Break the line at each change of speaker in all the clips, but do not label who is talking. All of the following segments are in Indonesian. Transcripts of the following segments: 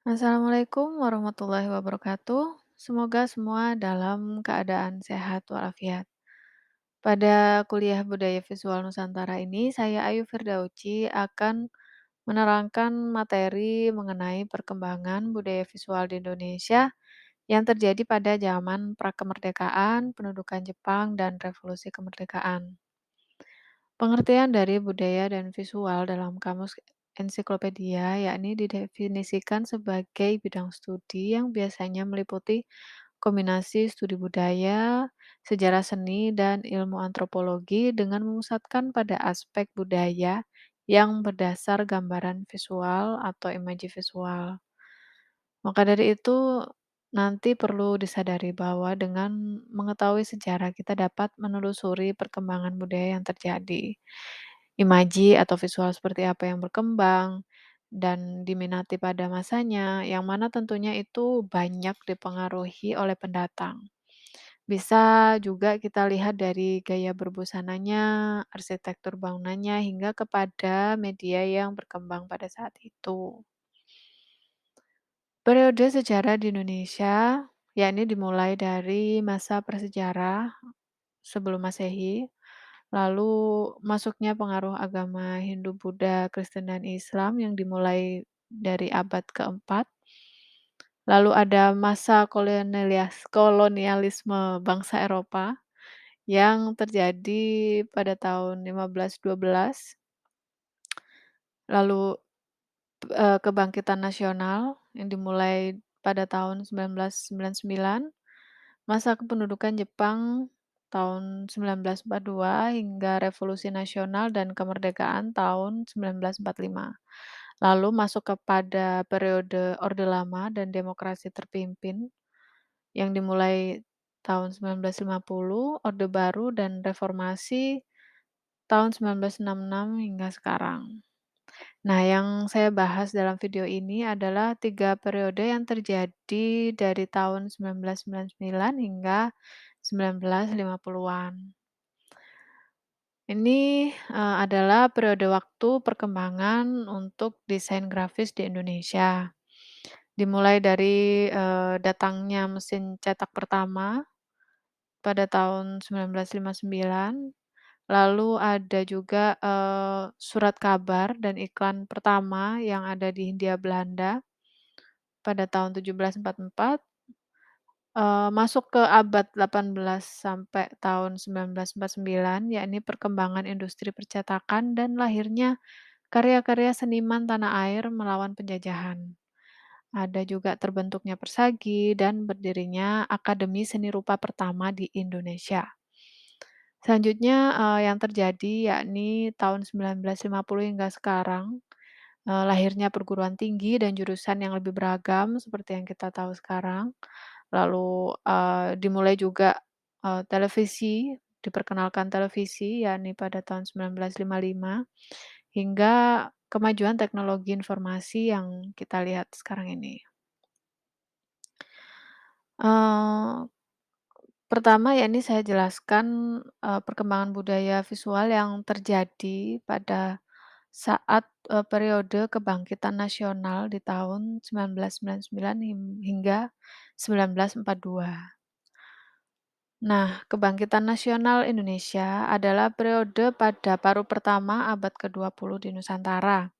Assalamualaikum warahmatullahi wabarakatuh. Semoga semua dalam keadaan sehat walafiat. Pada kuliah budaya visual Nusantara ini, saya Ayu Firdausi akan menerangkan materi mengenai perkembangan budaya visual di Indonesia yang terjadi pada zaman prakemerdekaan, pendudukan Jepang, dan revolusi kemerdekaan. Pengertian dari budaya dan visual dalam kamus ensiklopedia yakni didefinisikan sebagai bidang studi yang biasanya meliputi kombinasi studi budaya, sejarah seni, dan ilmu antropologi dengan memusatkan pada aspek budaya yang berdasar gambaran visual atau imaji visual. Maka dari itu, nanti perlu disadari bahwa dengan mengetahui sejarah kita dapat menelusuri perkembangan budaya yang terjadi. Imaji atau visual seperti apa yang berkembang dan diminati pada masanya, yang mana tentunya itu banyak dipengaruhi oleh pendatang. Bisa juga kita lihat dari gaya berbusananya, arsitektur bangunannya, hingga kepada media yang berkembang pada saat itu. Periode sejarah di Indonesia, yakni dimulai dari masa prasejarah sebelum Masehi, lalu masuknya pengaruh agama Hindu, Buddha, Kristen, dan Islam yang dimulai dari abad keempat. Lalu ada masa kolonialisme bangsa Eropa yang terjadi pada tahun 1512, lalu kebangkitan nasional yang dimulai pada tahun 1999, masa kependudukan Jepang tahun 1942 hingga revolusi nasional dan kemerdekaan tahun 1945. Lalu masuk kepada periode Orde Lama dan demokrasi terpimpin yang dimulai tahun 1950, Orde Baru dan reformasi tahun 1966 hingga sekarang. Nah, yang saya bahas dalam video ini adalah 3 periode yang terjadi dari tahun 1999 hingga 1950-an. Ini, adalah periode waktu perkembangan untuk desain grafis di Indonesia. Dimulai dari, datangnya mesin cetak pertama pada tahun 1959, lalu ada juga, surat kabar dan iklan pertama yang ada di Hindia Belanda pada tahun 1744, masuk ke abad 18 sampai tahun 1949, yakni perkembangan industri percetakan dan lahirnya karya-karya seniman tanah air melawan penjajahan. Ada juga terbentuknya Persagi dan berdirinya Akademi Seni Rupa pertama di Indonesia. Selanjutnya, yang terjadi yakni tahun 1950 hingga sekarang, lahirnya perguruan tinggi dan jurusan yang lebih beragam seperti yang kita tahu sekarang. Lalu, dimulai juga, televisi, diperkenalkan televisi yakni pada tahun 1955, hingga kemajuan teknologi informasi yang kita lihat sekarang ini. Eee, Pertama yakni saya jelaskan, perkembangan budaya visual yang terjadi pada saat, periode kebangkitan nasional di tahun 1999 hingga 1942. Nah, kebangkitan nasional Indonesia adalah periode pada paruh pertama abad ke-20 di Nusantara,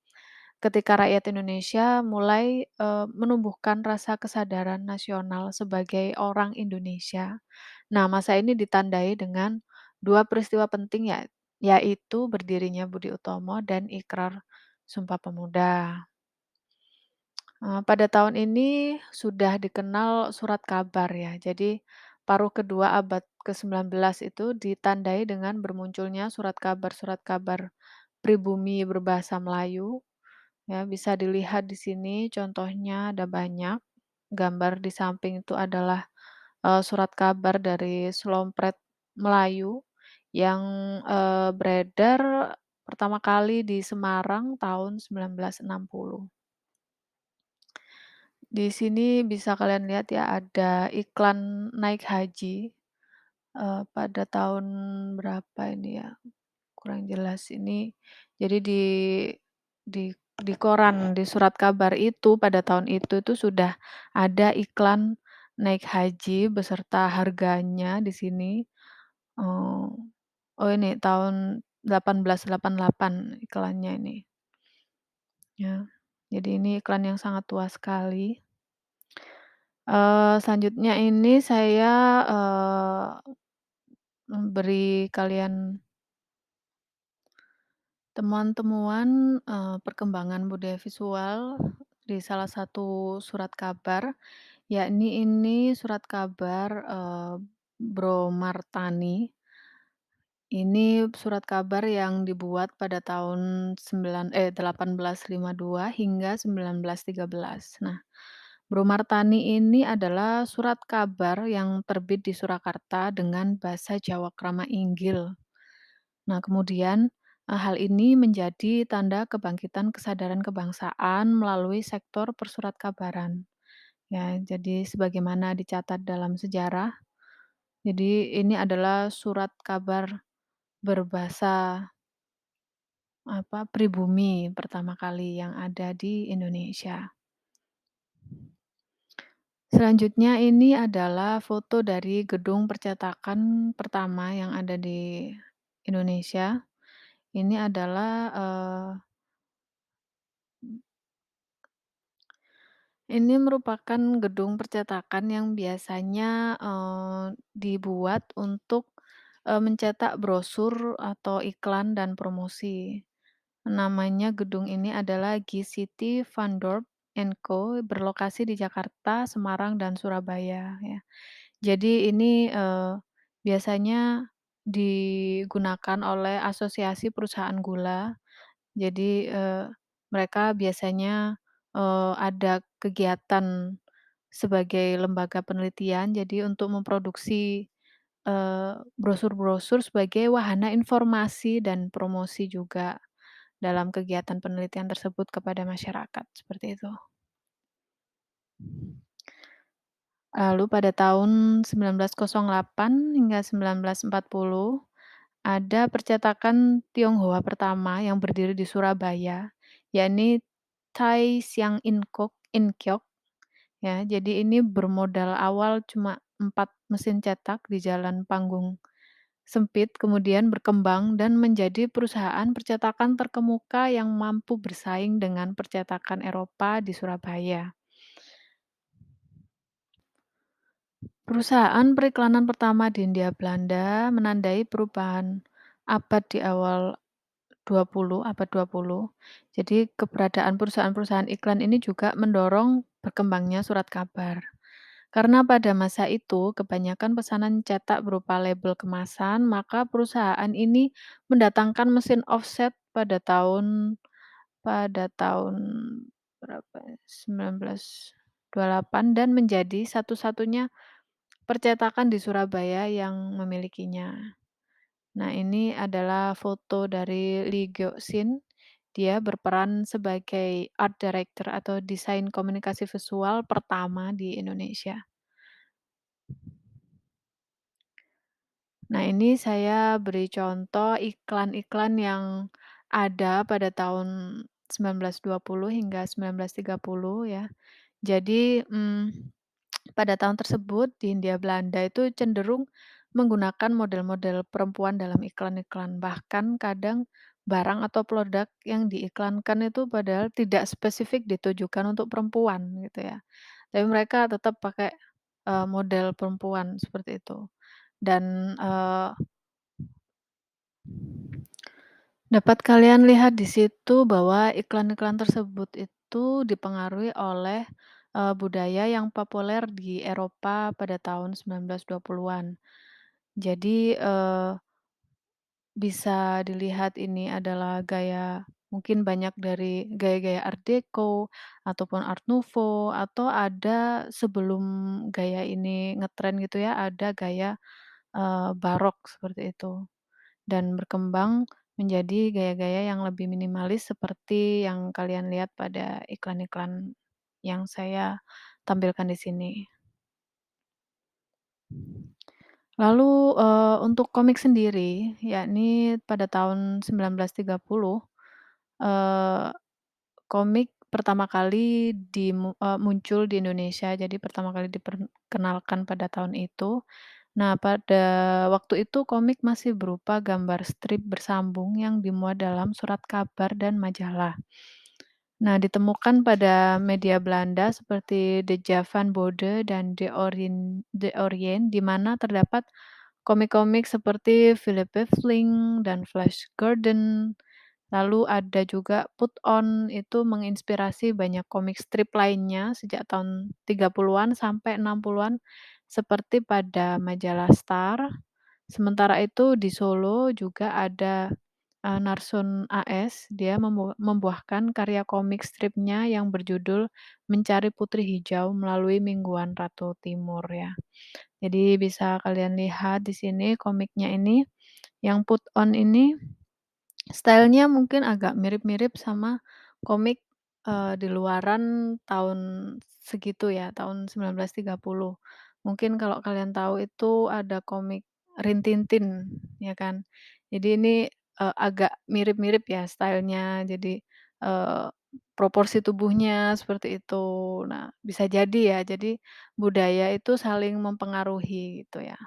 ketika rakyat Indonesia mulai, menumbuhkan rasa kesadaran nasional sebagai orang Indonesia. Nah, masa ini ditandai dengan 2 peristiwa penting yaitu berdirinya Budi Utomo dan Ikrar Sumpah Pemuda. Pada tahun ini sudah dikenal surat kabar ya. Jadi paruh kedua abad ke-19 itu ditandai dengan bermunculnya surat kabar pribumi berbahasa Melayu, ya bisa dilihat di sini contohnya ada banyak. Gambar di samping itu adalah, surat kabar dari Slompret Melayu yang, beredar pertama kali di Semarang tahun 1960. Di sini bisa kalian lihat ya ada iklan naik haji, pada tahun berapa ini ya, kurang jelas ini. Jadi di di koran, di surat kabar itu pada tahun itu sudah ada iklan naik haji beserta harganya di sini, eee, oh ini tahun 1888 iklannya ini, ya. Jadi ini iklan yang sangat tua sekali. Selanjutnya ini saya, memberi kalian temuan-temuan, perkembangan budaya visual di salah satu surat kabar, yakni ini surat kabar, Bro Martani. Ini surat kabar yang dibuat pada tahun 1852 hingga 1913. Nah, Bro Martani ini adalah surat kabar yang terbit di Surakarta dengan bahasa Jawa Krama Inggil. Nah, kemudian, hal ini menjadi tanda kebangkitan kesadaran kebangsaan melalui sektor persurat-kabaran. Ya, jadi sebagaimana dicatat dalam sejarah, jadi ini adalah surat kabar berbahasa, pribumi pertama kali yang ada di Indonesia. Selanjutnya ini adalah foto dari gedung percetakan pertama yang ada di Indonesia. Ini adalah, ini merupakan gedung percetakan yang biasanya, dibuat untuk, mencetak brosur atau iklan dan promosi. Namanya gedung ini adalah GCT Van Dorp and Co, berlokasi di Jakarta, Semarang, dan Surabaya, ya. Jadi ini, biasanya digunakan oleh asosiasi perusahaan gula. Jadi, mereka biasanya, ada kegiatan sebagai lembaga penelitian, jadi untuk memproduksi, brosur-brosur sebagai wahana informasi dan promosi juga dalam kegiatan penelitian tersebut kepada masyarakat, seperti itu. Lalu pada tahun 1908 hingga 1940, ada percetakan Tionghoa pertama yang berdiri di Surabaya, yakni Tai Siang Inkyok, ya. Jadi ini bermodal awal cuma 4 mesin cetak di jalan panggung sempit, kemudian berkembang dan menjadi perusahaan percetakan terkemuka yang mampu bersaing dengan percetakan Eropa di Surabaya. Perusahaan periklanan pertama di Hindia Belanda menandai perubahan abad di awal 20, abad 20. Jadi keberadaan perusahaan-perusahaan iklan ini juga mendorong berkembangnya surat kabar. Karena pada masa itu kebanyakan pesanan cetak berupa label kemasan, maka perusahaan ini mendatangkan mesin offset pada tahun berapa ya, 1928 dan menjadi satu-satunya percetakan di Surabaya yang memilikinya. Nah, ini adalah foto dari Lee Gyo-shin. Dia berperan sebagai art director atau desain komunikasi visual pertama di Indonesia. Nah, ini saya beri contoh iklan-iklan yang ada pada tahun 1920 hingga 1930 ya. Jadi, pada tahun tersebut di Hindia Belanda itu cenderung menggunakan model-model perempuan dalam iklan-iklan. Bahkan kadang barang atau produk yang diiklankan itu padahal tidak spesifik ditujukan untuk perempuan gitu ya. Tapi mereka tetap pakai, model perempuan seperti itu. Dan, dapat kalian lihat di situ bahwa iklan-iklan tersebut itu dipengaruhi oleh, budaya yang populer di Eropa pada tahun 1920-an. Jadi, bisa dilihat ini adalah gaya mungkin banyak dari gaya-gaya art deco ataupun art nouveau atau ada sebelum gaya ini ngetren gitu ya, ada gaya, barok seperti itu. Dan berkembang menjadi gaya-gaya yang lebih minimalis seperti yang kalian lihat pada iklan-iklan yang saya tampilkan di sini. Lalu, untuk komik sendiri, yakni pada tahun 1930, eee, komik pertama kali muncul di Indonesia, jadi pertama kali diperkenalkan pada tahun itu. Nah, pada waktu itu komik masih berupa gambar strip bersambung yang dimuat dalam surat kabar dan majalah. Nah, ditemukan pada media Belanda seperti De Javan Bode dan De Orient, di mana terdapat komik-komik seperti Philippe Fling dan Flash Gordon. Lalu ada juga Put On, itu menginspirasi banyak komik strip lainnya sejak tahun 30-an sampai 60-an seperti pada majalah Star. Sementara itu di Solo juga ada, Narsun AS, dia membuahkan karya komik stripnya yang berjudul Mencari Putri Hijau melalui Mingguan Ratu Timur ya. Jadi bisa kalian lihat di sini komiknya ini, yang Put On ini style-nya mungkin agak mirip-mirip sama komik, di luaran tahun segitu ya, tahun 1930. Mungkin kalau kalian tahu itu ada komik Rin Tin Tin, ya kan. Jadi ini, agak mirip-mirip ya style-nya, jadi, eee, proporsi tubuhnya seperti itu. Nah, bisa jadi ya, jadi budaya itu saling mempengaruhi gitu ya.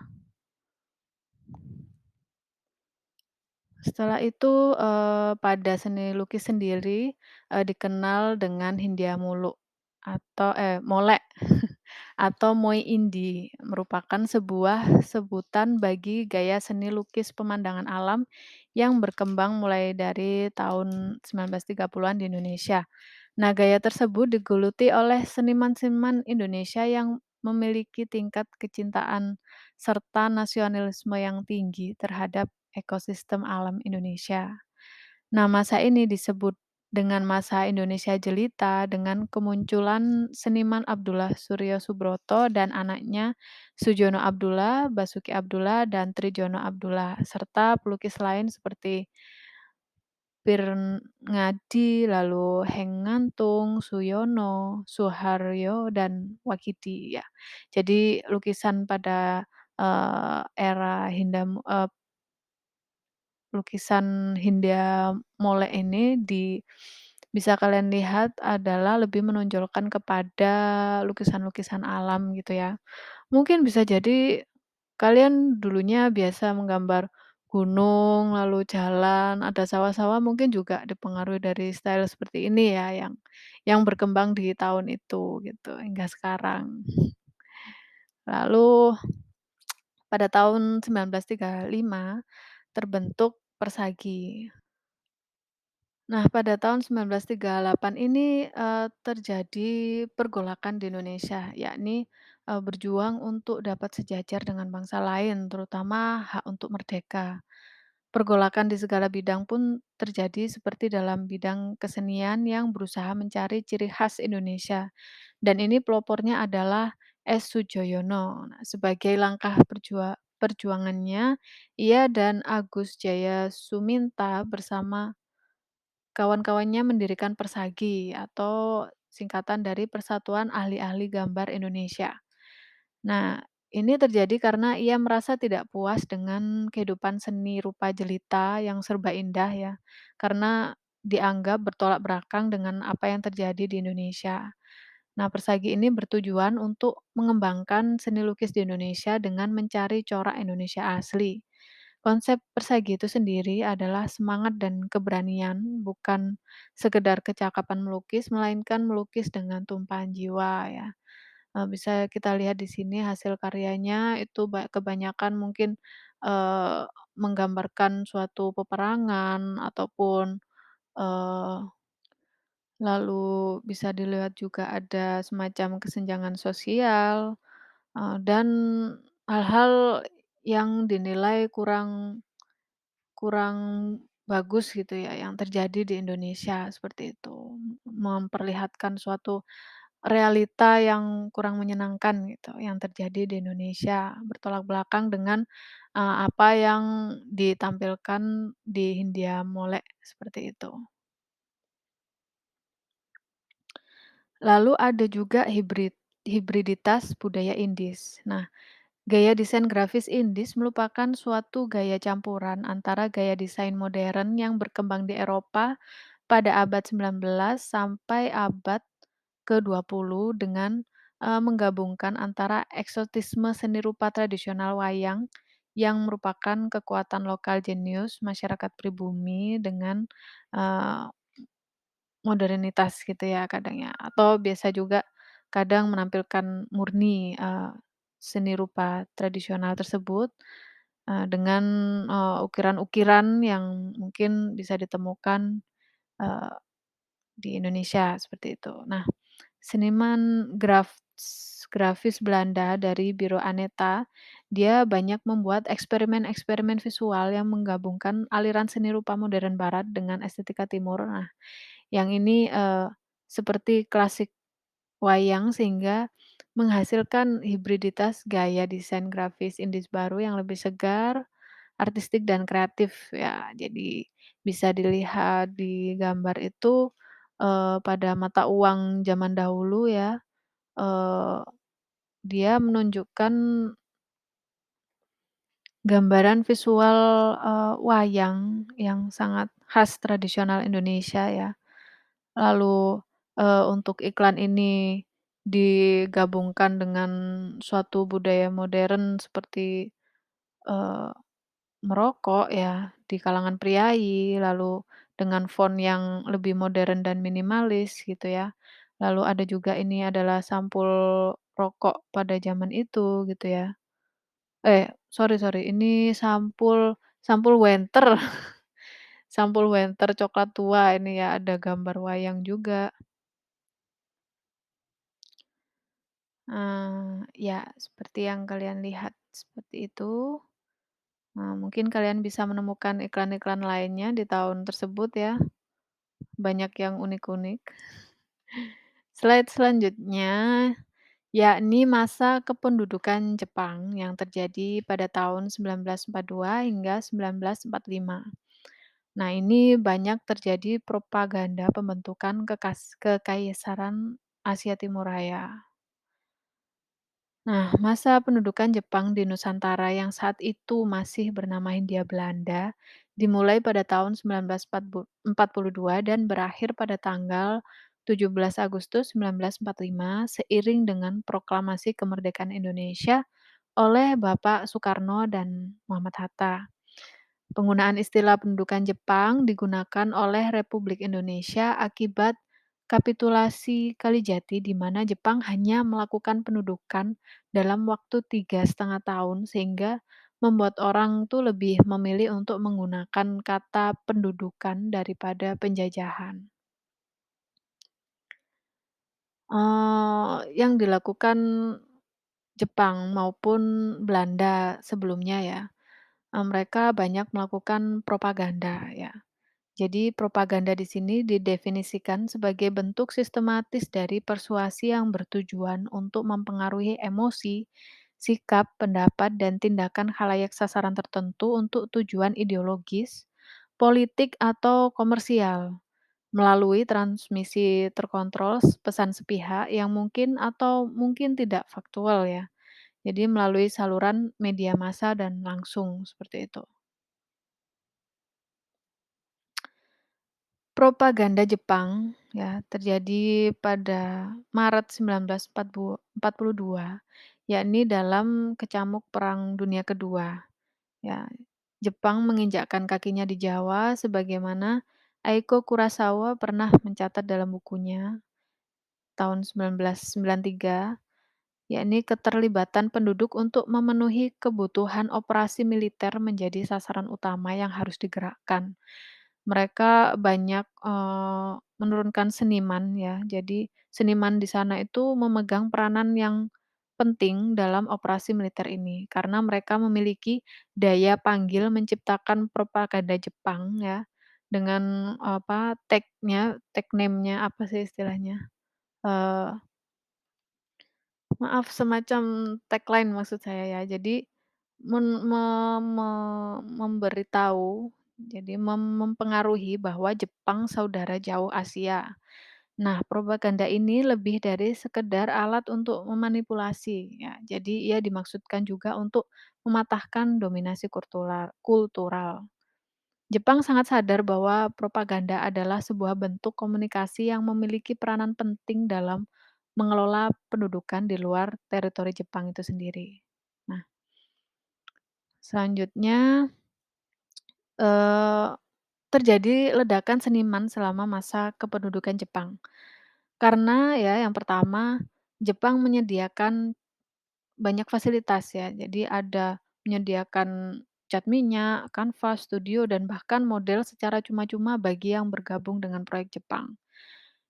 Setelah itu, pada seni lukis sendiri, dikenal dengan Hindia Muluk Molek atau Moi Indi, merupakan sebuah sebutan bagi gaya seni lukis pemandangan alam yang berkembang mulai dari tahun 1930-an di Indonesia. Nah, gaya tersebut digeluti oleh seniman-seniman Indonesia yang memiliki tingkat kecintaan serta nasionalisme yang tinggi terhadap ekosistem alam Indonesia. Nah, masa ini disebut dengan masa Indonesia jelita dengan kemunculan seniman Abdullah Suryo Subroto dan anaknya Sujono Abdullah, Basuki Abdullah, dan Trijono Abdullah, serta pelukis lain seperti Pirngadi, lalu Heng Ngantung, Suyono, Suharyo, dan Wakidi ya. Jadi lukisan pada, era lukisan Hindia Molek ini bisa kalian lihat adalah lebih menonjolkan kepada lukisan-lukisan alam gitu ya. Mungkin bisa jadi kalian dulunya biasa menggambar gunung, lalu jalan, ada sawah-sawah mungkin juga dipengaruhi dari style seperti ini ya yang berkembang di tahun itu gitu hingga sekarang. Lalu pada tahun 1935 terbentuk Persagi. Nah, pada tahun 1938 ini, terjadi pergolakan di Indonesia, yakni, berjuang untuk dapat sejajar dengan bangsa lain, terutama hak untuk merdeka. Pergolakan di segala bidang pun terjadi seperti dalam bidang kesenian yang berusaha mencari ciri khas Indonesia, dan ini pelopornya adalah S. Sujoyono. Nah, sebagai langkah perjuangannya, ia dan Agus Jaya Suminta bersama kawan-kawannya mendirikan Persagi atau singkatan dari Persatuan Ahli-Ahli Gambar Indonesia. Nah, ini terjadi karena ia merasa tidak puas dengan kehidupan seni rupa jelita yang serba indah ya, karena dianggap bertolak belakang dengan apa yang terjadi di Indonesia. Nah, Persagi ini bertujuan untuk mengembangkan seni lukis di Indonesia dengan mencari corak Indonesia asli. Konsep Persagi itu sendiri adalah semangat dan keberanian, bukan sekedar kecakapan melukis, melainkan melukis dengan tumpahan jiwa ya. Bisa kita lihat di sini hasil karyanya itu kebanyakan mungkin, eee, menggambarkan suatu peperangan ataupun, eee lalu bisa dilihat juga ada semacam kesenjangan sosial, dan hal-hal yang dinilai kurang kurang bagus gitu ya yang terjadi di Indonesia, seperti itu. Memperlihatkan suatu realita yang kurang menyenangkan gitu yang terjadi di Indonesia, bertolak belakang dengan, apa yang ditampilkan di Hindia Molek, seperti itu. Lalu ada juga hibriditas budaya Indis. Nah, gaya desain grafis Indis merupakan suatu gaya campuran antara gaya desain modern yang berkembang di Eropa pada abad 19 sampai abad ke-20 dengan, menggabungkan antara eksotisme seni rupa tradisional wayang yang merupakan kekuatan lokal jenius masyarakat pribumi dengan, eee, modernitas gitu ya kadang ya, atau biasa juga kadang menampilkan murni, seni rupa tradisional tersebut, dengan, ukiran-ukiran yang mungkin bisa ditemukan, eee, di Indonesia seperti itu. Nah, seniman grafis Belanda dari Biro Aneta, dia banyak membuat eksperimen-eksperimen visual yang menggabungkan aliran seni rupa modern barat dengan estetika timur. Nah, yang ini, seperti klasik wayang sehingga menghasilkan hibriditas gaya desain grafis indis baru yang lebih segar, artistik dan kreatif ya. Jadi bisa dilihat di gambar itu, pada mata uang zaman dahulu ya, eee, dia menunjukkan gambaran visual, wayang yang sangat khas tradisional Indonesia ya. Lalu, untuk iklan ini digabungkan dengan suatu budaya modern seperti, eee, merokok ya di kalangan priai, lalu dengan font yang lebih modern dan minimalis gitu ya. Lalu ada juga ini adalah sampul rokok pada zaman itu gitu ya. Sorry sorry, ini sampul sampul Wenter, sampul Wenter coklat tua ini ya, ada gambar wayang juga. Ya seperti yang kalian lihat, seperti itu. Mungkin kalian bisa menemukan iklan-iklan lainnya di tahun tersebut ya, banyak yang unik-unik. Slide selanjutnya, yakni masa kependudukan Jepang yang terjadi pada tahun 1942 hingga 1945. Nah, ini banyak terjadi propaganda pembentukan kekaisaran Asia Timur Raya. Nah, masa pendudukan Jepang di Nusantara yang saat itu masih bernama Hindia Belanda dimulai pada tahun 1942 dan berakhir pada tanggal 17 Agustus 1945 seiring dengan proklamasi kemerdekaan Indonesia oleh Bapak Soekarno dan Muhammad Hatta. Penggunaan istilah pendudukan Jepang digunakan oleh Republik Indonesia akibat kapitulasi Kalijati di mana Jepang hanya melakukan pendudukan dalam waktu 3,5 tahun sehingga membuat orang tuh lebih memilih untuk menggunakan kata pendudukan daripada penjajahan. Yang dilakukan Jepang maupun Belanda sebelumnya ya, mereka banyak melakukan propaganda ya. Jadi propaganda di sini didefinisikan sebagai bentuk sistematis dari persuasi yang bertujuan untuk mempengaruhi emosi, sikap, pendapat, dan tindakan khalayak sasaran tertentu untuk tujuan ideologis, politik, atau komersial melalui transmisi terkontrol pesan sepihak yang mungkin atau mungkin tidak faktual ya. Jadi melalui saluran media massa dan langsung seperti itu. Propaganda Jepang ya, terjadi pada Maret 1942, yakni dalam kecamuk Perang Dunia Kedua, ya. Jepang menginjakkan kakinya di Jawa sebagaimana Aiko Kurosawa pernah mencatat dalam bukunya tahun 1993, yakni keterlibatan penduduk untuk memenuhi kebutuhan operasi militer menjadi sasaran utama yang harus digerakkan. Mereka banyak, menurunkan seniman ya, jadi seniman di sana itu memegang peranan yang penting dalam operasi militer ini, karena mereka memiliki daya panggil menciptakan propaganda Jepang ya, dengan apa, tag name-nya apa sih istilahnya, eee, maaf semacam tagline maksud saya ya. Jadi men me me memberitahu, jadi mempengaruhi bahwa Jepang saudara jauh Asia. Nah, propaganda ini lebih dari sekedar alat untuk memanipulasi ya. Jadi ia dimaksudkan juga untuk mematahkan dominasi kultural. Jepang sangat sadar bahwa propaganda adalah sebuah bentuk komunikasi yang memiliki peranan penting dalam mengelola pendudukan di luar teritori Jepang itu sendiri. Nah, selanjutnya, eee, terjadi ledakan seniman selama masa kependudukan Jepang. Karena ya yang pertama, Jepang menyediakan banyak fasilitas ya. Jadi ada menyediakan cat minyak, kanvas, studio, dan bahkan model secara cuma-cuma bagi yang bergabung dengan proyek Jepang.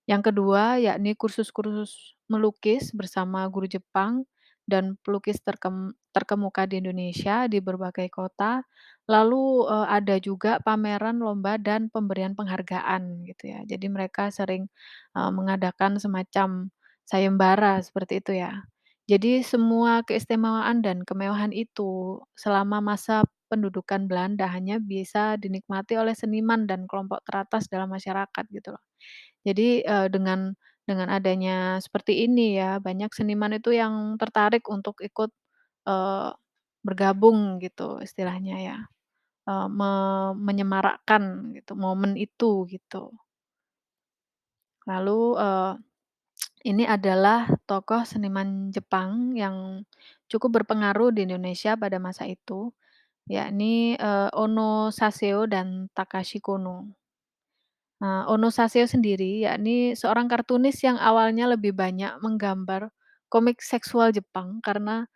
Yang kedua, yakni kursus-kursus melukis bersama guru Jepang dan pelukis terkemuka di Indonesia di berbagai kota. Lalu, ada juga pameran lomba dan pemberian penghargaan gitu ya. Jadi mereka sering, mengadakan semacam sayembara seperti itu ya. Jadi semua keistimewaan dan kemewahan itu selama masa pendudukan Belanda hanya bisa dinikmati oleh seniman dan kelompok teratas dalam masyarakat gitu loh. Jadi, dengan adanya seperti ini ya, banyak seniman itu yang tertarik untuk ikut, eee, bergabung gitu istilahnya ya, menyemarakkan gitu momen itu gitu. Lalu, ini adalah tokoh seniman Jepang yang cukup berpengaruh di Indonesia pada masa itu, yakni, Ono Saseo dan Takashi Kono. Nah, Ono Saseo sendiri, yakni seorang kartunis yang awalnya lebih banyak menggambar komik seksual Jepang karena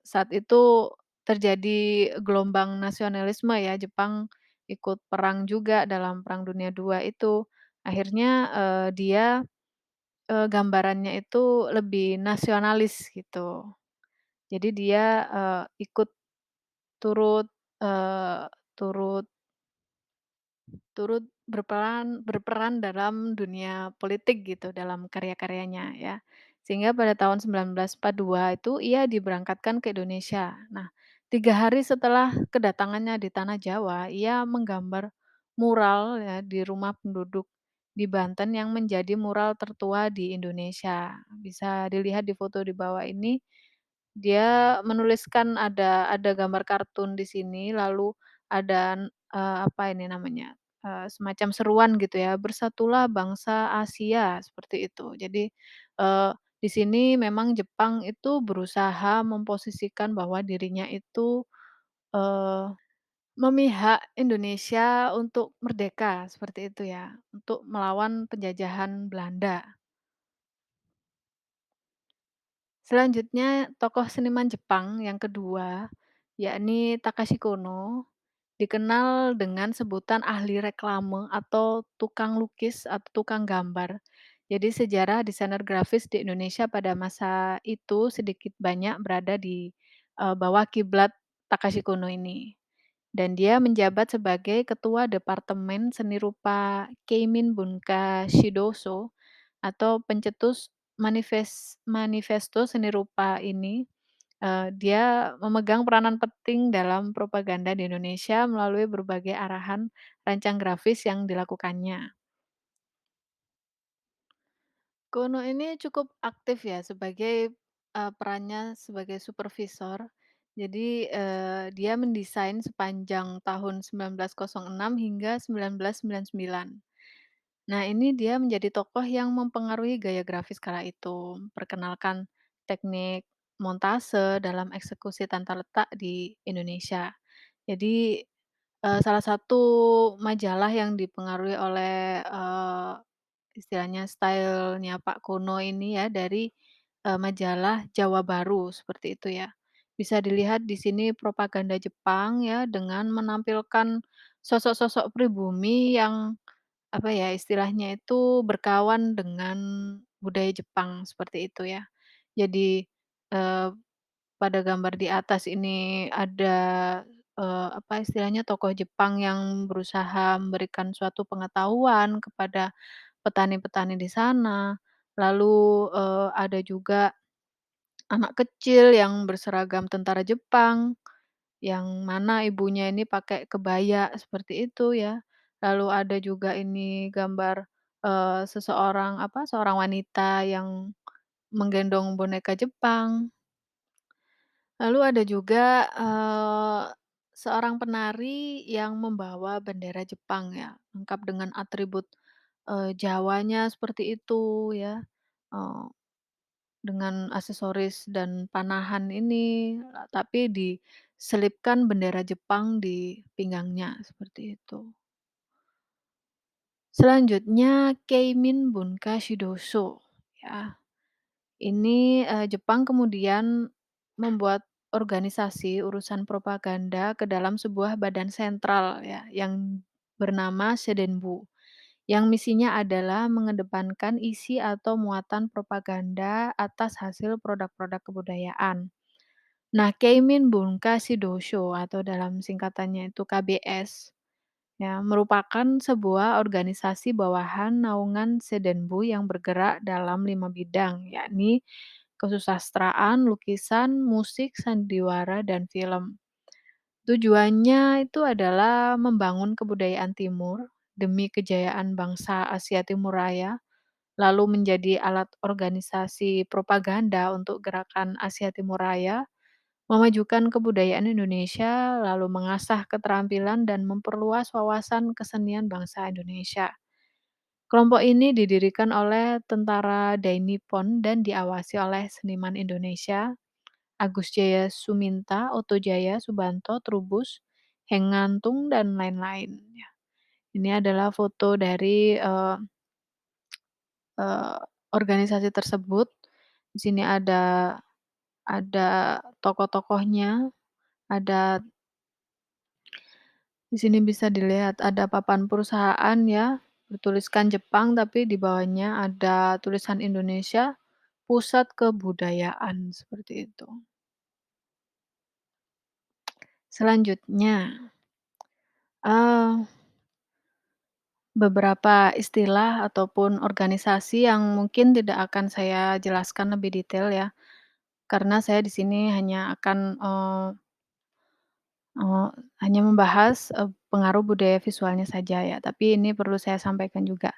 saat itu terjadi gelombang nasionalisme ya, Jepang ikut perang juga dalam Perang Dunia II itu. Akhirnya, dia, gambarannya itu lebih nasionalis gitu. Jadi dia, ikut turut, eee, turut Turut berperan dalam dunia politik gitu, dalam karya-karyanya ya. Sehingga pada tahun 1942 itu ia diberangkatkan ke Indonesia. Nah, 3 hari setelah kedatangannya di tanah Jawa, ia menggambar mural ya di rumah penduduk di Banten yang menjadi mural tertua di Indonesia. Bisa dilihat di foto di bawah ini, dia menuliskan ada gambar kartun di sini, lalu ada, apa ini namanya, semacam seruan gitu ya, "Bersatulah bangsa Asia," seperti itu. Jadi, di sini memang Jepang itu berusaha memposisikan bahwa dirinya itu, eee, memihak Indonesia untuk merdeka, seperti itu ya, untuk melawan penjajahan Belanda. Selanjutnya tokoh seniman Jepang yang kedua, yakni Takashi Kono, dikenal dengan sebutan ahli reklame atau tukang lukis atau tukang gambar. Jadi sejarah desainer grafis di Indonesia pada masa itu sedikit banyak berada di, bawah kiblat Takashi Kono ini. Dan dia menjabat sebagai ketua Departemen Seni Rupa Keimin Bunka Shidoso atau pencetus manifesto seni rupa ini. Dia memegang peranan penting dalam propaganda di Indonesia melalui berbagai arahan rancang grafis yang dilakukannya. Kono ini cukup aktif ya sebagai, perannya sebagai supervisor. Jadi, dia mendesain sepanjang tahun 1906 hingga 1999. Nah, ini dia menjadi tokoh yang mempengaruhi gaya grafis kala itu, memperkenalkan teknik montase dalam eksekusi tata letak di Indonesia. Jadi, salah satu majalah yang dipengaruhi oleh, istilahnya stylenya Pak Kuno ini ya dari, majalah Jawa Baru seperti itu ya. Bisa dilihat di sini propaganda Jepang ya dengan menampilkan sosok-sosok pribumi yang apa ya, istilahnya itu berkawan dengan budaya Jepang, seperti itu ya. Jadi, eee, pada gambar di atas ini ada, apa istilahnya, tokoh Jepang yang berusaha memberikan suatu pengetahuan kepada petani-petani di sana. Lalu, ada juga anak kecil yang berseragam tentara Jepang. Yang mana ibunya ini pakai kebaya seperti itu ya. Lalu ada juga ini gambar, seseorang apa, seorang wanita yang menggendong boneka Jepang. Lalu ada juga, Seorang penari yang membawa bendera Jepang ya, lengkap dengan atribut, Jawanya seperti itu ya, eee, dengan aksesoris dan panahan ini, tapi diselipkan bendera Jepang di pinggangnya, seperti itu. Selanjutnya Keimin Bunka Shidoso, ya. Ini, Jepang kemudian membuat organisasi urusan propaganda ke dalam sebuah badan sentral ya, yang bernama Seidenbu, yang misinya adalah mengedepankan isi atau muatan propaganda atas hasil produk-produk kebudayaan. Nah, Keimin Bunka Shidosho atau dalam singkatannya itu KBS, ya, merupakan sebuah organisasi bawahan naungan Seidenbu yang bergerak dalam 5 bidang, yakni kesusastraan, lukisan, musik, sandiwara, dan film. Tujuannya itu adalah membangun kebudayaan timur demi kejayaan bangsa Asia Timur Raya, lalu menjadi alat organisasi propaganda untuk gerakan Asia Timur Raya, memajukan kebudayaan Indonesia, lalu mengasah keterampilan dan memperluas wawasan kesenian bangsa Indonesia. Kelompok ini didirikan oleh tentara Daini Pon dan diawasi oleh seniman Indonesia Agus Jaya Suminta, Oto Jaya Subanto, Trubus, Hengantung, dan lain-lain, ya. Ini adalah foto dari, eee, organisasi tersebut. Di sini ada tokoh-tokohnya, ada di sini bisa dilihat ada papan perusahaan ya, bertuliskan Jepang tapi di bawahnya ada tulisan Indonesia, Pusat Kebudayaan, seperti itu. Selanjutnya, eee beberapa istilah ataupun organisasi yang mungkin tidak akan saya jelaskan lebih detail ya, karena saya di sini hanya akan, eee, hanya membahas, pengaruh budaya visualnya saja ya, tapi ini perlu saya sampaikan juga.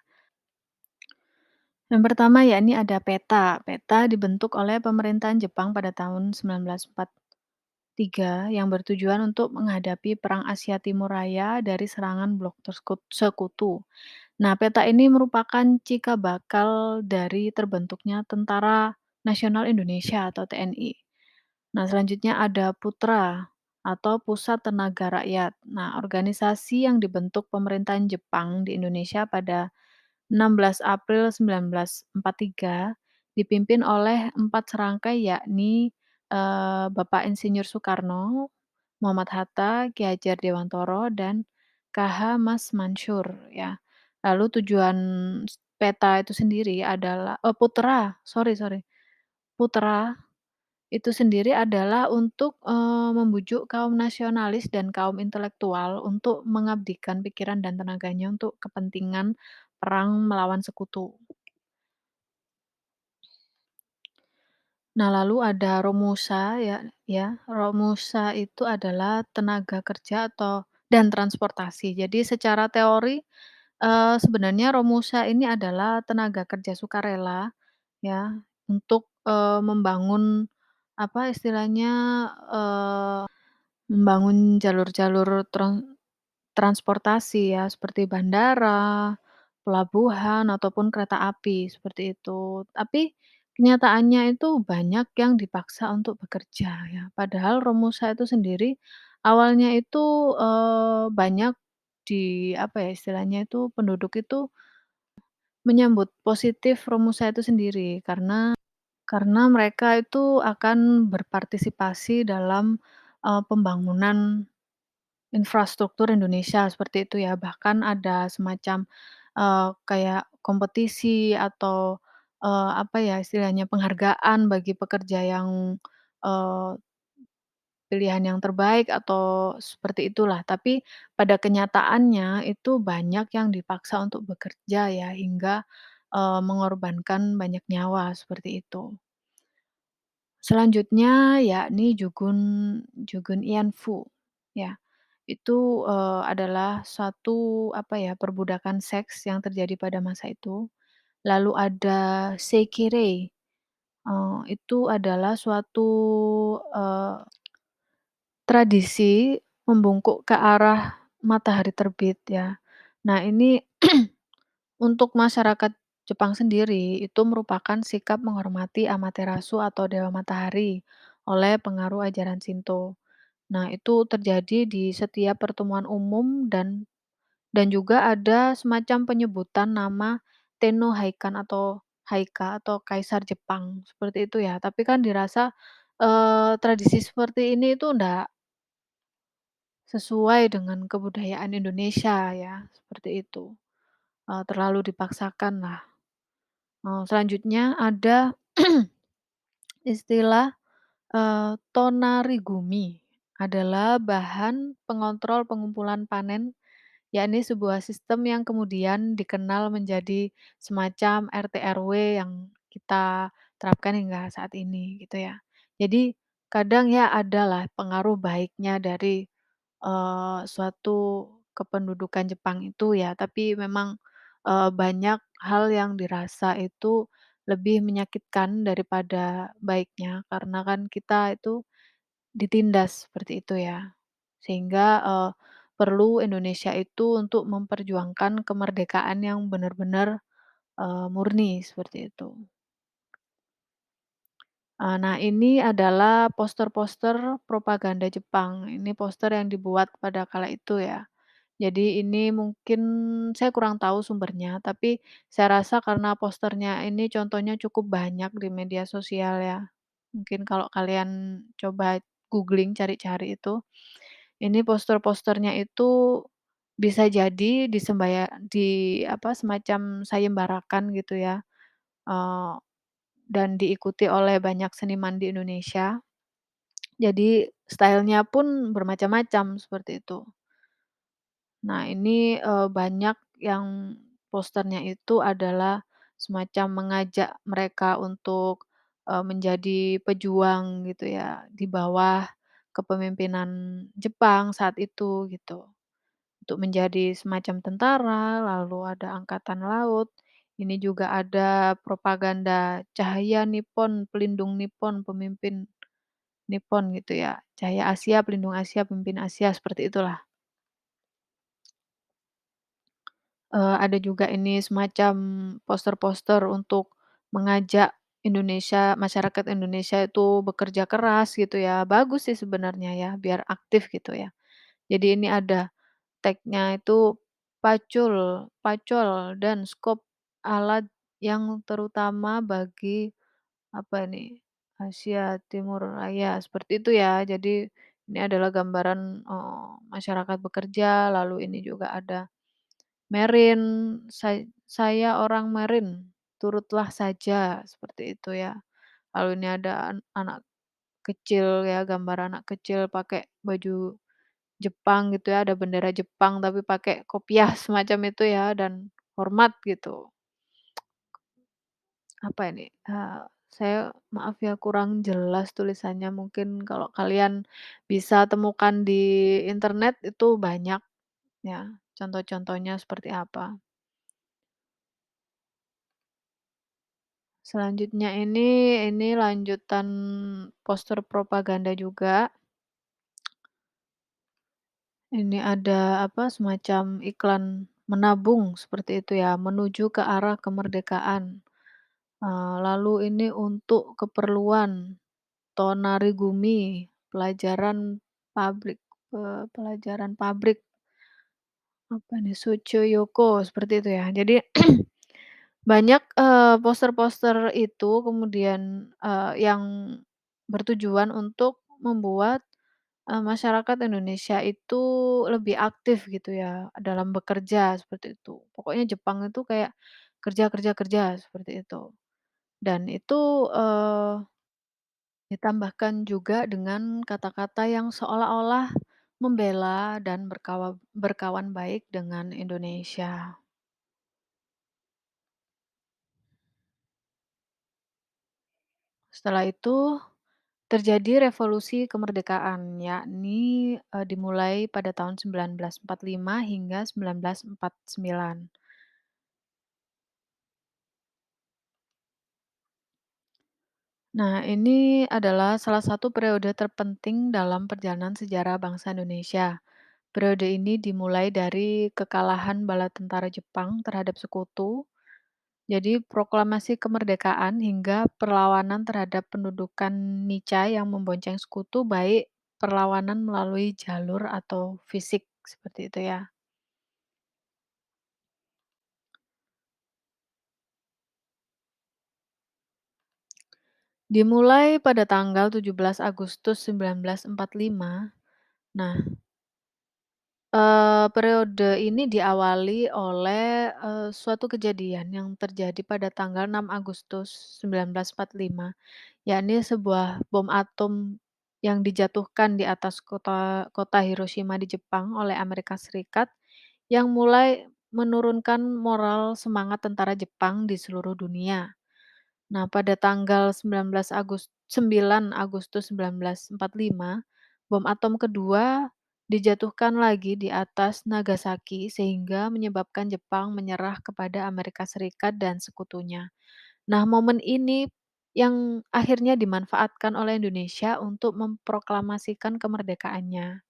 Yang pertama yakni ada peta. Peta dibentuk oleh pemerintahan Jepang pada tahun 1943 yang bertujuan untuk menghadapi Perang Asia Timur Raya dari serangan blok sekutu. Nah, peta ini merupakan cikal bakal dari terbentuknya Tentara Nasional Indonesia atau TNI. Nah, selanjutnya ada Putra atau Pusat Tenaga Rakyat. Nah, organisasi yang dibentuk pemerintahan Jepang di Indonesia pada 16 April 1943 dipimpin oleh 4 serangkai yakni, Bapak Insinyur Soekarno, Muhammad Hatta, Ki Hajar Dewantoro, dan KH Mas Mansur ya. Lalu tujuan peta itu sendiri adalah Putra, sorry sorry, Putra itu sendiri adalah untuk, membujuk kaum nasionalis dan kaum intelektual untuk mengabdikan pikiran dan tenaganya untuk kepentingan perang melawan sekutu. Nah, lalu ada Romusa ya, Romusa itu adalah tenaga kerja atau dan transportasi. Jadi secara teori, sebenarnya Romusa ini adalah tenaga kerja sukarela ya, untuk, membangun apa istilahnya, membangun jalur-jalur transportasi ya, seperti bandara, pelabuhan, ataupun kereta api, seperti itu. Tapi kenyataannya itu banyak yang dipaksa untuk bekerja ya, padahal Romusa itu sendiri awalnya itu, banyak apa ya istilahnya itu, penduduk itu menyambut positif Romusa itu sendiri, karena mereka itu akan berpartisipasi dalam, pembangunan infrastruktur Indonesia seperti itu ya, bahkan ada semacam, kayak kompetisi atau, apa ya istilahnya, penghargaan bagi pekerja yang, eee, pilihan yang terbaik atau seperti itulah. Tapi pada kenyataannya itu banyak yang dipaksa untuk bekerja ya, hingga, mengorbankan banyak nyawa, seperti itu. Selanjutnya yakni Jugun Ianfu, ya. Itu, adalah suatu, apa ya, perbudakan seks yang terjadi pada masa itu. Lalu ada Seikirei, itu adalah suatu, tradisi membungkuk ke arah matahari terbit ya. Nah ini untuk masyarakat Jepang sendiri itu merupakan sikap menghormati Amaterasu atau dewa matahari oleh pengaruh ajaran Shinto. Nah itu terjadi di setiap pertemuan umum dan juga ada semacam penyebutan nama Tenno Haikan atau Haika atau Kaisar Jepang, seperti itu ya. Tapi kan dirasa, tradisi seperti ini itu ndak sesuai dengan kebudayaan Indonesia ya, seperti itu. Terlalu dipaksakanlah. Selanjutnya ada istilah, tonarigumi, adalah bahan pengontrol pengumpulan panen, yakni sebuah sistem yang kemudian dikenal menjadi semacam RT RW yang kita terapkan hingga saat ini gitu ya. Jadi kadang ya adalah pengaruh baiknya dari, suatu kependudukan Jepang itu ya, tapi memang, banyak hal yang dirasa itu lebih menyakitkan daripada baiknya, karena kan kita itu ditindas seperti itu ya. Sehingga, perlu Indonesia itu untuk memperjuangkan kemerdekaan yang benar-benar, murni, seperti itu. Nah ini adalah poster-poster propaganda Jepang. Ini poster yang dibuat pada kala itu ya. Jadi ini mungkin saya kurang tahu sumbernya, tapi saya rasa karena posternya ini contohnya cukup banyak di media sosial ya. Mungkin kalau kalian coba googling, cari-cari itu, ini poster-posternya itu bisa jadi apa, semacam sayembarakan gitu ya, eee, dan diikuti oleh banyak seniman di Indonesia. Jadi style-nya pun bermacam-macam, seperti itu. Nah ini, banyak yang posternya itu adalah semacam mengajak mereka untuk, menjadi pejuang gitu ya, di bawah kepemimpinan Jepang saat itu gitu. Untuk menjadi semacam tentara, lalu ada angkatan laut, ini juga ada propaganda cahaya Nippon, pelindung Nippon, pemimpin Nippon gitu ya, cahaya Asia, pelindung Asia, pemimpin Asia, seperti itulah. Ada juga ini semacam poster-poster untuk mengajak masyarakat Indonesia itu bekerja keras gitu ya, bagus sih sebenarnya ya, biar aktif gitu ya. Jadi ini ada tag-nya itu pacul, pacol, dan skop alat yang terutama bagi apa ini, Asia Timur Raya, seperti itu ya. Jadi ini adalah gambaran, masyarakat bekerja, lalu ini juga ada Merin, saya orang Merin, turutlah saja, seperti itu ya. Lalu ini ada anak kecil ya, gambar anak kecil pakai baju Jepang gitu ya, ada bendera Jepang tapi pakai kopiah semacam itu ya dan hormat gitu. Apa ini, saya maaf ya kurang jelas tulisannya, mungkin kalau kalian bisa temukan di internet itu banyak ya, contoh-contohnya seperti apa. Selanjutnya ini lanjutan poster propaganda juga. Ini ada apa, semacam iklan menabung seperti itu ya, menuju ke arah kemerdekaan. Lalu ini untuk keperluan Tonarigumi, pelajaran pabrik, apa nih, Tsuchiyoko, seperti itu ya. Jadi banyak, poster-poster itu kemudian, yang bertujuan untuk membuat, masyarakat Indonesia itu lebih aktif gitu ya, dalam bekerja, seperti itu. Pokoknya Jepang itu kayak kerja kerja kerja, seperti itu. Dan itu, ditambahkan juga dengan kata-kata yang seolah-olah membela dan berkawan baik dengan Indonesia. Setelah itu terjadi revolusi kemerdekaan, yakni, dimulai pada tahun 1945 hingga 1949. Nah, ini adalah salah satu periode terpenting dalam perjalanan sejarah bangsa Indonesia. Periode ini dimulai dari kekalahan bala tentara Jepang terhadap sekutu, jadi proklamasi kemerdekaan hingga perlawanan terhadap pendudukan Nica yang membonceng sekutu, baik perlawanan melalui jalur atau fisik, seperti itu ya. Dimulai pada tanggal 17 Agustus 1945. Nah, periode ini diawali oleh, suatu kejadian yang terjadi pada tanggal 6 Agustus 1945, yakni sebuah bom atom yang dijatuhkan di atas kota kota Hiroshima di Jepang oleh Amerika Serikat, yang mulai menurunkan moral semangat tentara Jepang di seluruh dunia. Nah, pada tanggal 9 Agustus 1945, bom atom kedua dijatuhkan lagi di atas Nagasaki sehingga menyebabkan Jepang menyerah kepada Amerika Serikat dan sekutunya. Nah, momen ini yang akhirnya dimanfaatkan oleh Indonesia untuk memproklamasikan kemerdekaannya.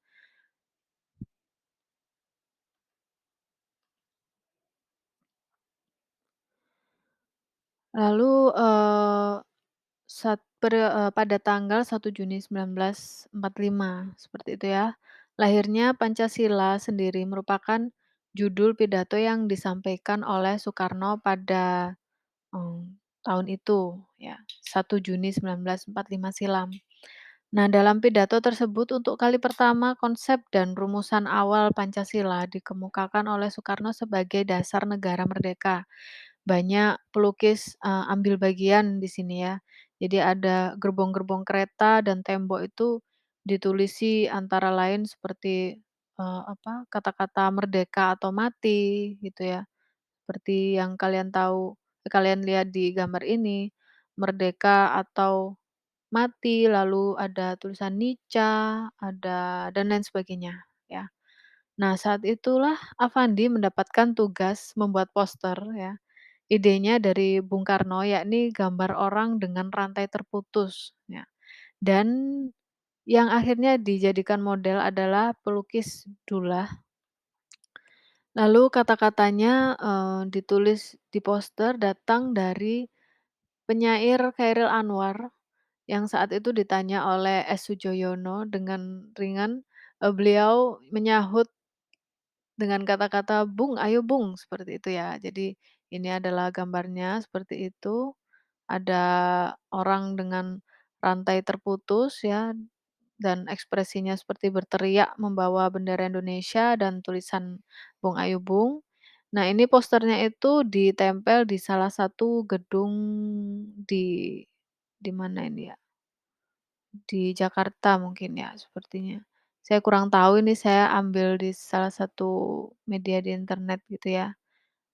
Lalu, pada tanggal 1 Juni 1945, seperti itu ya. Lahirnya Pancasila sendiri merupakan judul pidato yang disampaikan oleh Soekarno pada, tahun itu ya, 1 Juni 1945 silam. Nah, dalam pidato tersebut untuk kali pertama konsep dan rumusan awal Pancasila dikemukakan oleh Soekarno sebagai dasar negara merdeka. Banyak pelukis, ambil bagian di sini ya. Jadi ada gerbong-gerbong kereta dan tembok itu ditulisi antara lain seperti, kata-kata merdeka atau mati gitu ya. Seperti yang kalian lihat di gambar ini, merdeka atau mati, lalu ada tulisan Nica, ada dan lain sebagainya ya. Nah, saat itulah Avandi mendapatkan tugas membuat poster ya. Idenya dari Bung Karno, yakni gambar orang dengan rantai terputus, ya. Dan yang akhirnya dijadikan model adalah pelukis Dullah. Lalu kata-katanya, ditulis di poster datang dari penyair Chairil Anwar yang saat itu ditanya oleh S. Sujoyono dengan ringan, beliau menyahut dengan kata-kata, "Bung, ayo Bung," seperti itu ya. Jadi ini adalah gambarnya seperti itu. Ada orang dengan rantai terputus ya, dan ekspresinya seperti berteriak membawa bendera Indonesia dan tulisan "Bung Ayo Bung". Nah, ini posternya itu ditempel di salah satu gedung di mana ini ya, di Jakarta mungkin ya sepertinya. Saya kurang tahu ini saya ambil di salah satu media di internet gitu ya.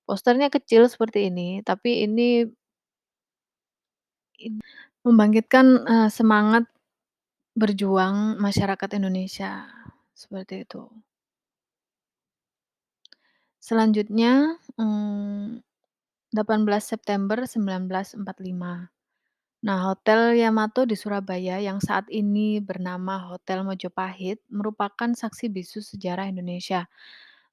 Posternya kecil seperti ini, tapi ini membangkitkan, semangat berjuang masyarakat Indonesia, seperti itu. Selanjutnya, 18 September 1945. Nah, Hotel Yamato di Surabaya yang saat ini bernama Hotel Mojopahit merupakan saksi bisu sejarah Indonesia.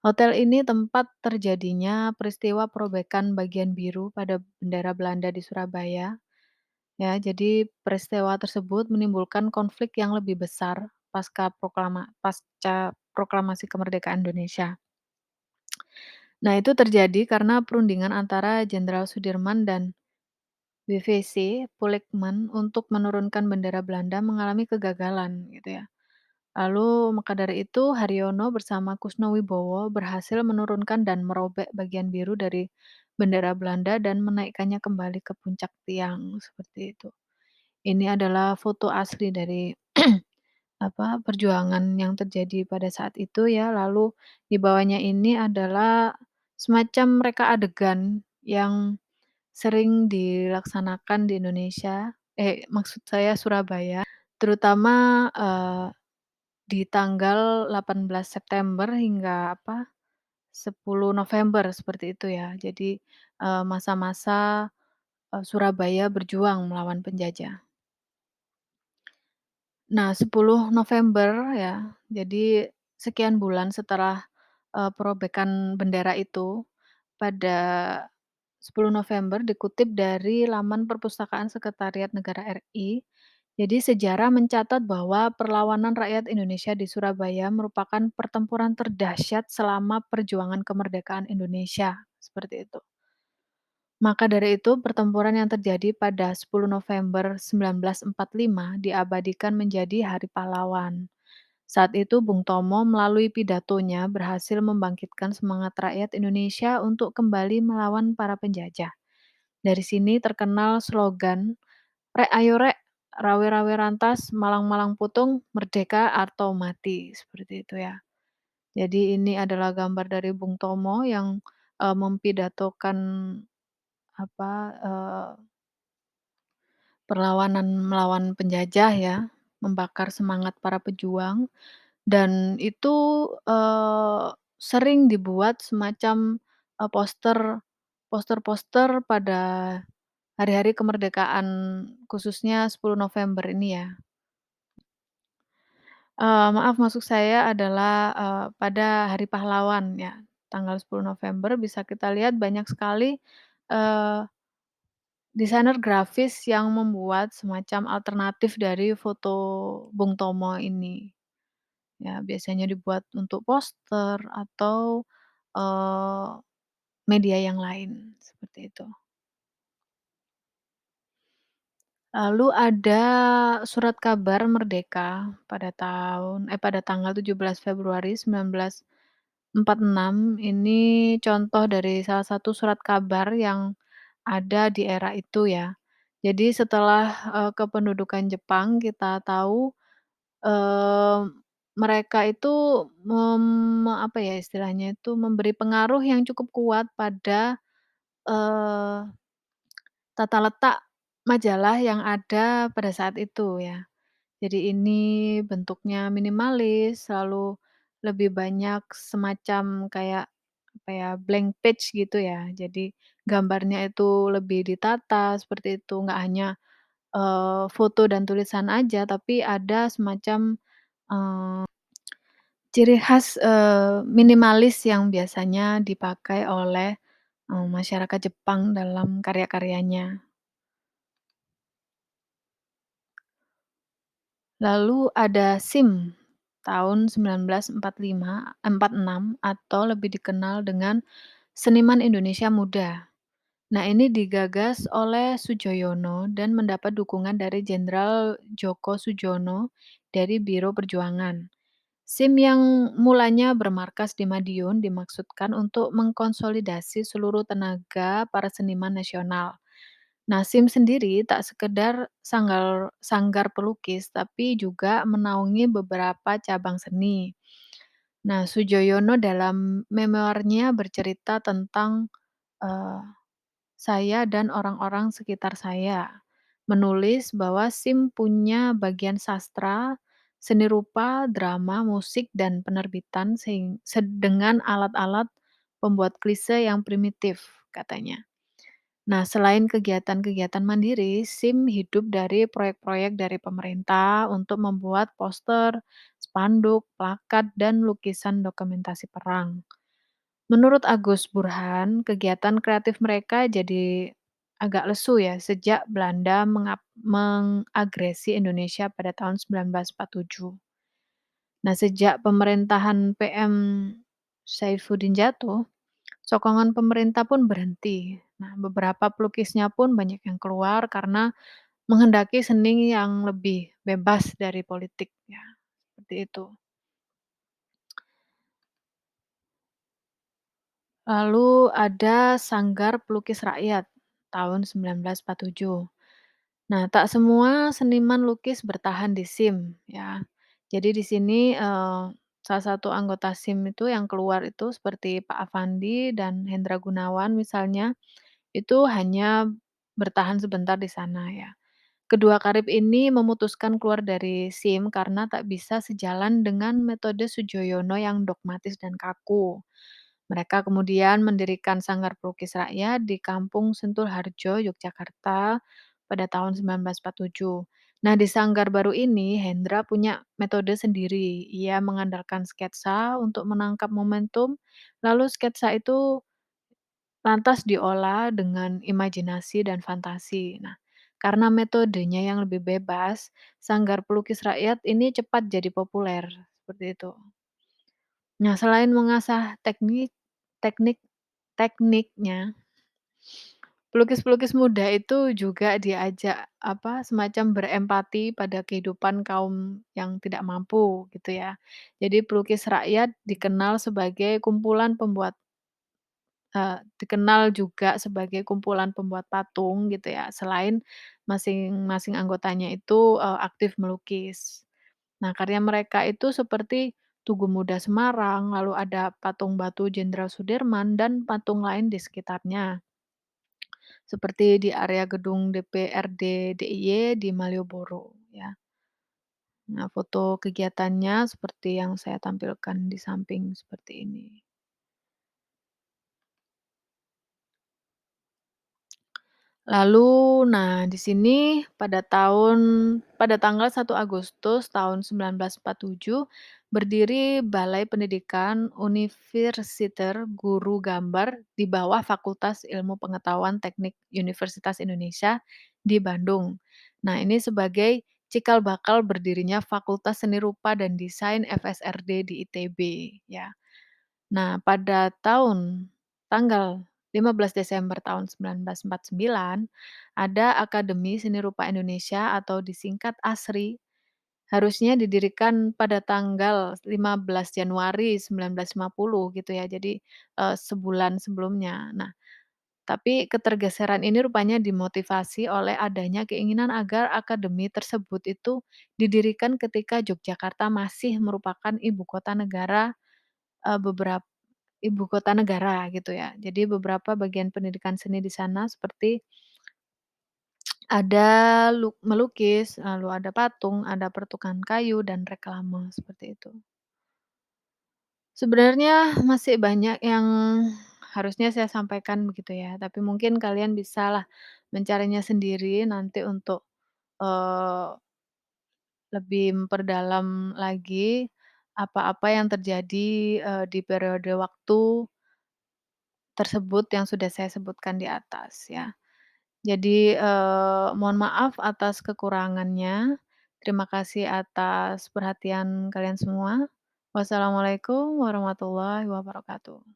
Hotel ini tempat terjadinya peristiwa perobekan bagian biru pada bendera Belanda di Surabaya. Ya, jadi peristiwa tersebut menimbulkan konflik yang lebih besar pasca proklamasi kemerdekaan Indonesia. Nah, itu terjadi karena perundingan antara Jenderal Sudirman dan BVC Polekman untuk menurunkan bendera Belanda mengalami kegagalan gitu ya. Lalu maka dari itu Haryono bersama Kusnowibowo berhasil menurunkan dan merobek bagian biru dari bendera Belanda dan menaikkannya kembali ke puncak tiang, seperti itu. Ini adalah foto asli dari perjuangan yang terjadi pada saat itu ya, lalu di bawahnya ini adalah semacam reka adegan yang sering dilaksanakan di Indonesia, maksud saya Surabaya, terutama, di tanggal 18 September hingga 10 November seperti itu ya. Jadi, masa-masa, Surabaya berjuang melawan penjajah. Nah, 10 November ya, jadi sekian bulan setelah, perobekan bendera itu, pada 10 November dikutip dari laman Perpustakaan Sekretariat Negara RI. Jadi sejarah mencatat bahwa perlawanan rakyat Indonesia di Surabaya merupakan pertempuran terdahsyat selama perjuangan kemerdekaan Indonesia, seperti itu. Maka dari itu, pertempuran yang terjadi pada 10 November 1945 diabadikan menjadi Hari Pahlawan. Saat itu Bung Tomo melalui pidatonya berhasil membangkitkan semangat rakyat Indonesia untuk kembali melawan para penjajah. Dari sini terkenal slogan, "Rek ayo rek, rawe-rawe rantas, malang-malang putung, merdeka atau mati." Seperti itu ya. Jadi ini adalah gambar dari Bung Tomo yang, mempidatokan apa, perlawanan melawan penjajah ya, membakar semangat para pejuang. Dan itu, sering dibuat semacam, poster-poster pada hari-hari kemerdekaan, khususnya 10 November ini ya. Maaf maksud saya adalah, pada Hari Pahlawan ya, tanggal 10 November bisa kita lihat banyak sekali, eee, desainer grafis yang membuat semacam alternatif dari foto Bung Tomo ini. Ya, biasanya dibuat untuk poster atau, eee, media yang lain, seperti itu. Lalu ada surat kabar merdeka pada tanggal 17 Februari 1946, ini contoh dari salah satu surat kabar yang ada di era itu ya. Jadi setelah, kependudukan Jepang kita tahu, Eee, mereka itu apa ya istilahnya itu, memberi pengaruh yang cukup kuat pada, eee, tata letak majalah yang ada pada saat itu ya. Jadi ini bentuknya minimalis, lalu lebih banyak semacam kayak, apa ya, blank page gitu ya. Jadi gambarnya itu lebih ditata seperti itu, nggak hanya, foto dan tulisan aja, tapi ada semacam, ciri khas, minimalis yang biasanya dipakai oleh, masyarakat Jepang dalam karya-karyanya. Lalu ada SIM, tahun 1946 atau lebih dikenal dengan Seniman Indonesia Muda. Nah, ini digagas oleh Sujoyono dan mendapat dukungan dari Jenderal Djoko Sujono dari Biro Perjuangan. SIM yang mulanya bermarkas di Madiun dimaksudkan untuk mengkonsolidasi seluruh tenaga para seniman nasional. Nah, SIM sendiri tak sekedar sanggar pelukis, tapi juga menaungi beberapa cabang seni. Nah, Sujoyono dalam memoarnya bercerita tentang, eee, saya dan orang-orang sekitar saya. Menulis bahwa SIM punya bagian sastra, seni rupa, drama, musik, dan penerbitan dengan alat-alat pembuat klise yang primitif, katanya. Nah, selain kegiatan-kegiatan mandiri, SIM hidup dari proyek-proyek dari pemerintah untuk membuat poster, spanduk, plakat, dan lukisan dokumentasi perang. Menurut Agus Burhan, kegiatan kreatif mereka jadi agak lesu ya sejak Belanda mengagresi Indonesia pada tahun 1947. Nah, sejak pemerintahan PM Saifuddin jatuh, sokongan pemerintah pun berhenti. Nah, beberapa pelukisnya pun banyak yang keluar karena menghendaki seni yang lebih bebas dari politik, ya, seperti itu. Lalu ada Sanggar Pelukis Rakyat tahun 1947. Nah, tak semua seniman lukis bertahan di SIM, ya. Jadi di sini, salah satu anggota SIM itu yang keluar itu seperti Pak Afandi dan Hendra Gunawan misalnya, itu hanya bertahan sebentar di sana ya. Kedua karib ini memutuskan keluar dari SIM karena tak bisa sejalan dengan metode Sujoyono yang dogmatis dan kaku. Mereka kemudian mendirikan Sanggar Pelukis Rakyat di Kampung Sentul Harjo, Yogyakarta pada tahun 1947. Nah, di Sanggar Baru ini, Hendra punya metode sendiri. Ia mengandalkan sketsa untuk menangkap momentum, lalu sketsa itu lantas diolah dengan imajinasi dan fantasi. Nah, karena metodenya yang lebih bebas, Sanggar Pelukis Rakyat ini cepat jadi populer, seperti itu. Nah, selain mengasah teknik tekniknya, pelukis-pelukis muda itu juga diajak, semacam berempati pada kehidupan kaum yang tidak mampu, gitu ya. Jadi pelukis rakyat dikenal juga sebagai kumpulan pembuat patung, gitu ya, selain masing-masing anggotanya itu, aktif melukis. Nah, karya mereka itu seperti Tugu Muda Semarang, lalu ada patung batu Jenderal Sudirman, dan patung lain di sekitarnya, seperti di area gedung DPRD DIY di Malioboro, ya. Nah, foto kegiatannya seperti yang saya tampilkan di samping seperti ini. Lalu, nah di sini pada tanggal 1 Agustus tahun 1947 berdiri Balai Pendidikan Universiter Guru Gambar di bawah Fakultas Ilmu Pengetahuan Teknik Universitas Indonesia di Bandung. Nah, ini sebagai cikal bakal berdirinya Fakultas Seni Rupa dan Desain FSRD di ITB, ya. Nah, pada tanggal 15 Desember tahun 1949, ada Akademi Seni Rupa Indonesia atau disingkat ASRI, harusnya didirikan pada tanggal 15 Januari 1950 gitu ya, jadi, sebulan sebelumnya. Nah, tapi ketergeseran ini rupanya dimotivasi oleh adanya keinginan agar akademi tersebut itu didirikan ketika Yogyakarta masih merupakan beberapa ibu kota negara gitu ya. Jadi beberapa bagian pendidikan seni di sana seperti ada melukis, lalu ada patung, ada pertukangan kayu dan reklame, seperti itu. Sebenarnya masih banyak yang harusnya saya sampaikan begitu ya, tapi mungkin kalian bisalah mencarinya sendiri nanti untuk, eee, lebih memperdalam lagi apa-apa yang terjadi, di periode waktu tersebut yang sudah saya sebutkan di atas ya. Jadi, mohon maaf atas kekurangannya. Terima kasih atas perhatian kalian semua. Wassalamualaikum warahmatullahi wabarakatuh.